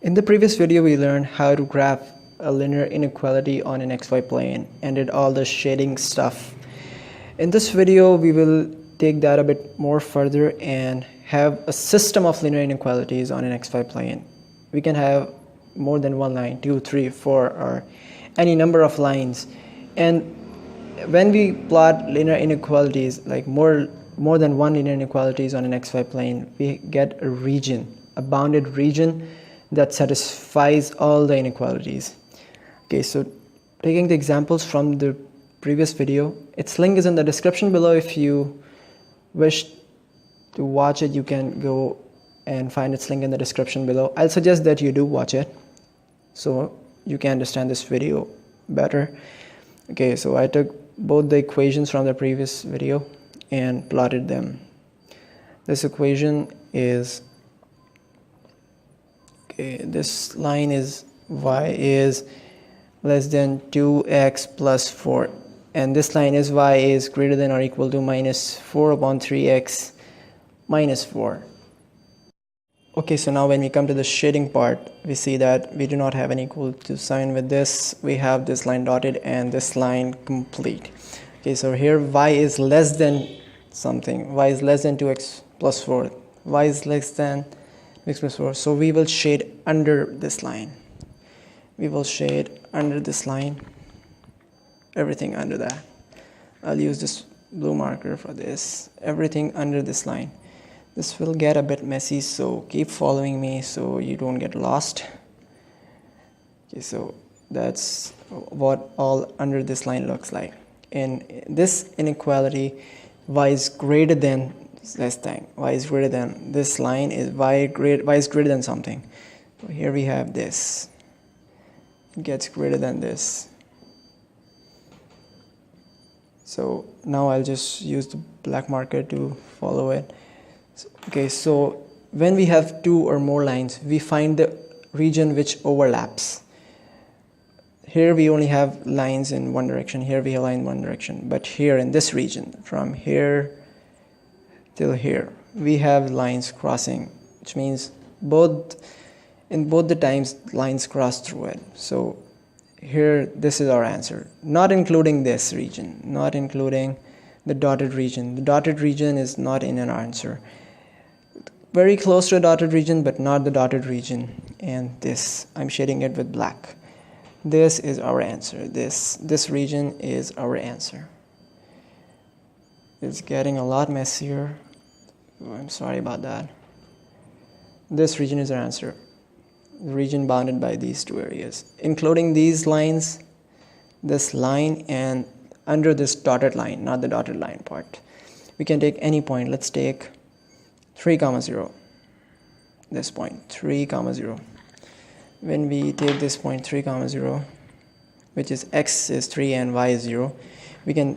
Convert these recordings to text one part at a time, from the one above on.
In the previous video, we learned how to graph a linear inequality on an xy plane and did all the shading stuff. In this video, we will take that a bit more further and have a system of linear inequalities on an xy plane. We can have more than one line, 2, 3, 4, or any number of lines. And when we plot linear inequalities, like more than one linear inequalities on an xy plane, we get a region, a bounded region that satisfies all the inequalities. Okay, so taking the examples from the previous video, its link is in the description below. If you wish to watch it, you can go and find its link in the description below. I'll suggest that you do watch it so you can understand this video better. Okay, so I took both the equations from the previous video and plotted them. This equation is, okay, this line is y is less than 2x plus 4, and this line is y is greater than or equal to minus 4 upon 3x minus 4. Okay, so now when we come to the shading part, we see that we do not have an equal to sign with this. We have this line dotted and this line complete. Okay, so here y is less than something. Y is less than 2x plus 4. Y is less than x plus 4. So we will shade under this line. We will shade under this line. Everything under that. I'll use this blue marker for this. Everything under this line. This will get a bit messy, so keep following me so you don't get lost. Okay, so that's what all under this line looks like. In this inequality, y is greater than this thing. Y is greater than this line is y is greater than something. So here we have this. It gets greater than this. So now I'll just use the black marker to follow it. Okay, so when we have two or more lines, we find the region which overlaps. Here we only have lines in one direction, here we have lines in one direction, but here in this region, from here till here, we have lines crossing, which means in both the times lines cross through it. So here, this is our answer, not including this region, not including the dotted region. The dotted region is not in our answer. Very close to a dotted region, but not the dotted region. And this, I'm shading it with black. This is our answer. This region is our answer. It's getting a lot messier. Oh, I'm sorry about that. This region is our answer. The region bounded by these two areas, including these lines, this line, and under this dotted line, not the dotted line part. We can take any point. Let's take 3, 0. This point, 3, 0. When we take this point 3, 0, which is x is 3 and y is 0, we can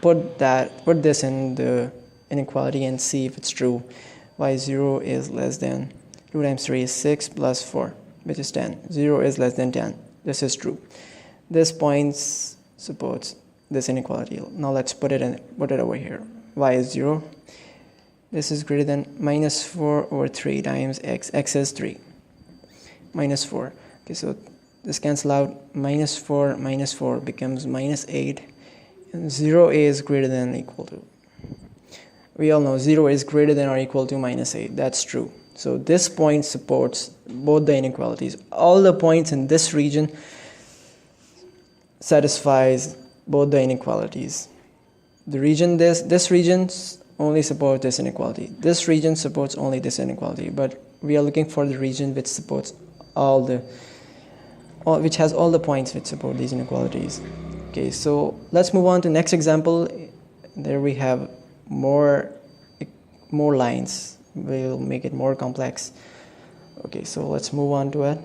put this in the inequality and see if it's true. Y0 is less than 2 times 3 is 6 plus 4, which is 10. 0 is less than 10. This is true. This point supports this inequality. Now let's put it over here. Y is 0. This is greater than minus 4 over 3 times x. X is 3. Minus 4. Okay, so this cancel out. Minus 4 becomes minus 8. And 0 is greater than or equal to. We all know 0 is greater than or equal to minus 8. That's true. So this point supports both the inequalities. All the points in this region satisfies both the inequalities. The region, this region only supports this inequality. This region supports only this inequality. But we are looking for the region which supports which has all the points which support these inequalities. Okay, so let's move on to next example. There we have more lines. We'll make it more complex. Okay, so let's move on to it.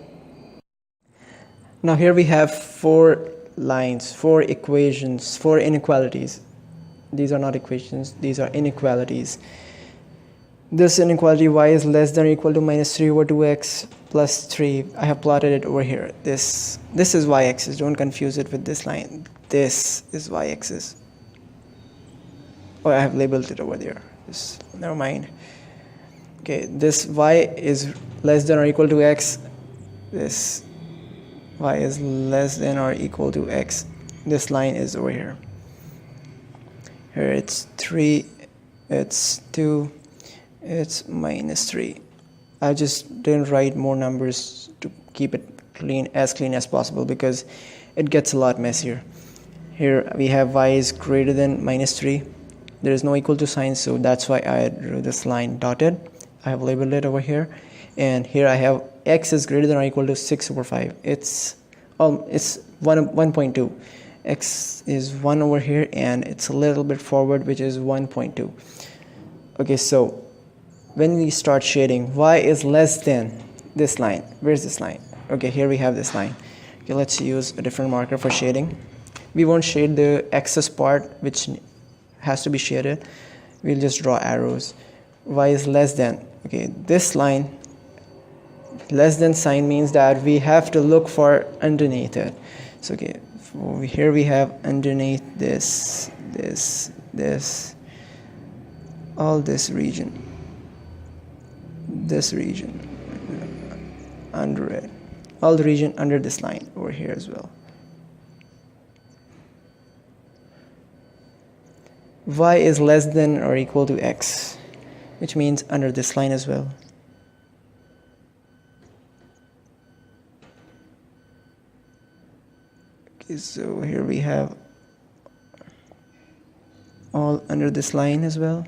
Now here we have 4 lines, 4 equations, 4 inequalities. These are not equations, these are inequalities. This inequality y is less than or equal to minus 3 over 2x plus 3. I have plotted it over here. This is y-axis. Don't confuse it with this line. This is y-axis. Oh, I have labeled it over there. Never mind. Okay, this y is less than or equal to x. this y is less than or equal to x. This line is over here. Here it's 3, it's 2, it's -3. I just didn't write more numbers to keep it clean as possible because it gets a lot messier. Here we have y is greater than -3. There is no equal to sign, so that's why I drew this line dotted. I have labeled it over here. And here I have x is greater than or equal to 6/5. It's 1.2. X is 1 over here, and it's a little bit forward, which is 1.2. Okay, so when we start shading, y is less than this line. Where's this line? Okay, here we have this line. Okay, let's use a different marker for shading. We won't shade the excess part which has to be shaded. We'll just draw arrows. Y is less than. Okay, this line, less than sign means that we have to look for underneath it. So okay, here we have underneath this, all this region, under it, all the region under this line over here as well. Y is less than or equal to x, which means under this line as well. Okay, so here we have all under this line as well.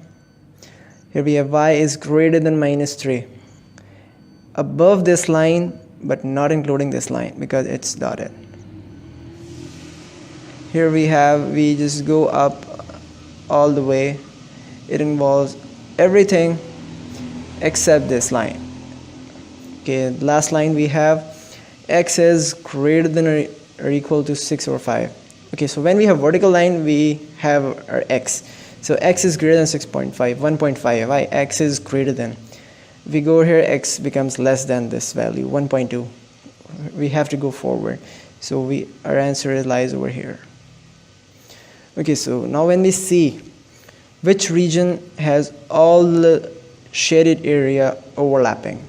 Here we have y is greater than -3. Above this line, but not including this line because it's dotted. Here we just go up all the way. It involves everything except this line. Okay, last line we have x is greater than or equal to 6/5. Okay, so when we have vertical line, we have our x. So x is greater than 6.5, 1.5. Why? X is greater than. If we go here, x becomes less than this value, 1.2. We have to go forward. So our answer lies over here. Okay, so now when we see which region has all the shaded area overlapping.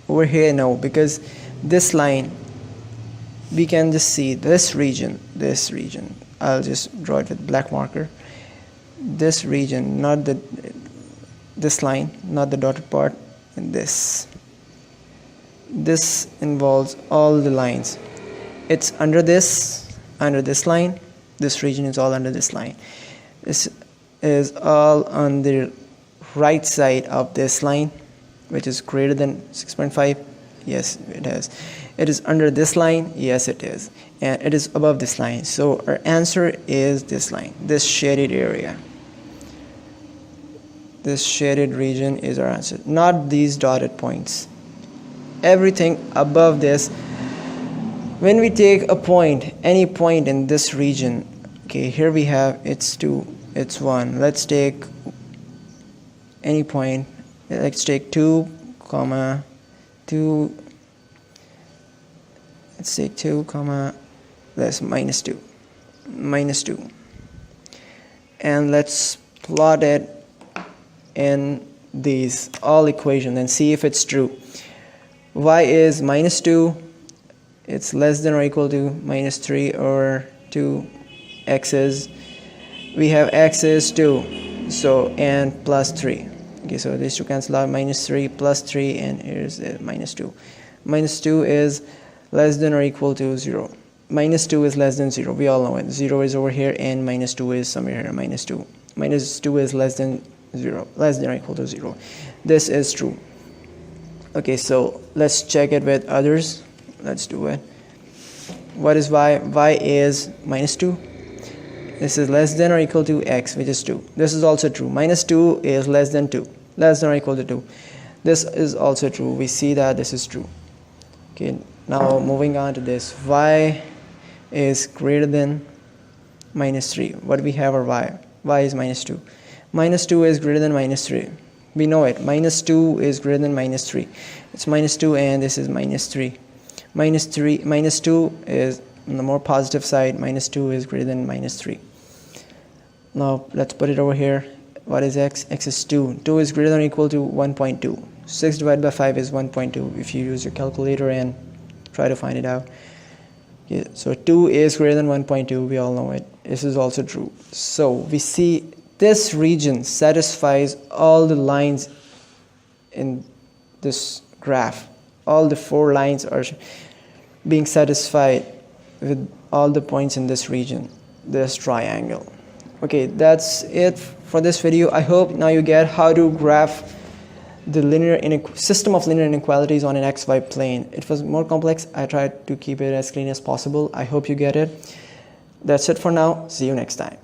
Over here, no, because this line, we can just see this region. I'll just draw it with black marker. This region, not this line, not the dotted part, and this. This involves all the lines. It's under this line. This region is all under this line. This is all on the right side of this line, which is greater than 6.5. Yes, it is. It is under this line. Yes, it is. And it is above this line. So our answer is this line, this shaded area. This shaded region is our answer, not these dotted points. Everything above this. When we take a point, any point in this region, okay, here we have it's 2, it's 1. Let's take any point. Let's take 2, 2. Let's take 2, that's -2, -2. And let's plot it in these all equations and see if it's true. Y is -2. It's less than or equal to -3 or 2. X is, we have x is 2, so, and +3. Okay, so these two cancel out, -3 +3, and here's the -2. -2 is less than or equal to 0. -2 is less than 0. We all know it. 0 is over here, and -2 is somewhere here. -2. -2 is less than 0. Less than or equal to 0. This is true. Okay, so let's check it with others. Let's do it. What is y? Y is -2. This is less than or equal to x, which is 2. This is also true. -2 is less than 2. Less than or equal to 2. This is also true. We see that this is true. Okay, now moving on to this. Y is greater than -3. What we have our y? Y is -2. -2 is greater than -3. We know it. -2 is greater than -3. It's -2 and this is -3. -2 is on the more positive side. -2 is greater than -3. Now let's put it over here. What is x? X is 2. 2 is greater than or equal to 1.2. 6 divided by 5 is 1.2 if you use your calculator and try to find it out. Okay, so 2 is greater than 1.2, we all know it. This is also true. So we see this region satisfies all the lines in this graph. All the 4 lines are being satisfied with all the points in this region, this triangle. Okay, that's it for this video. I hope now you get how to graph the system of linear inequalities on an xy plane. It was more complex. I tried to keep it as clean as possible. I hope you get it. That's it for now. See you next time.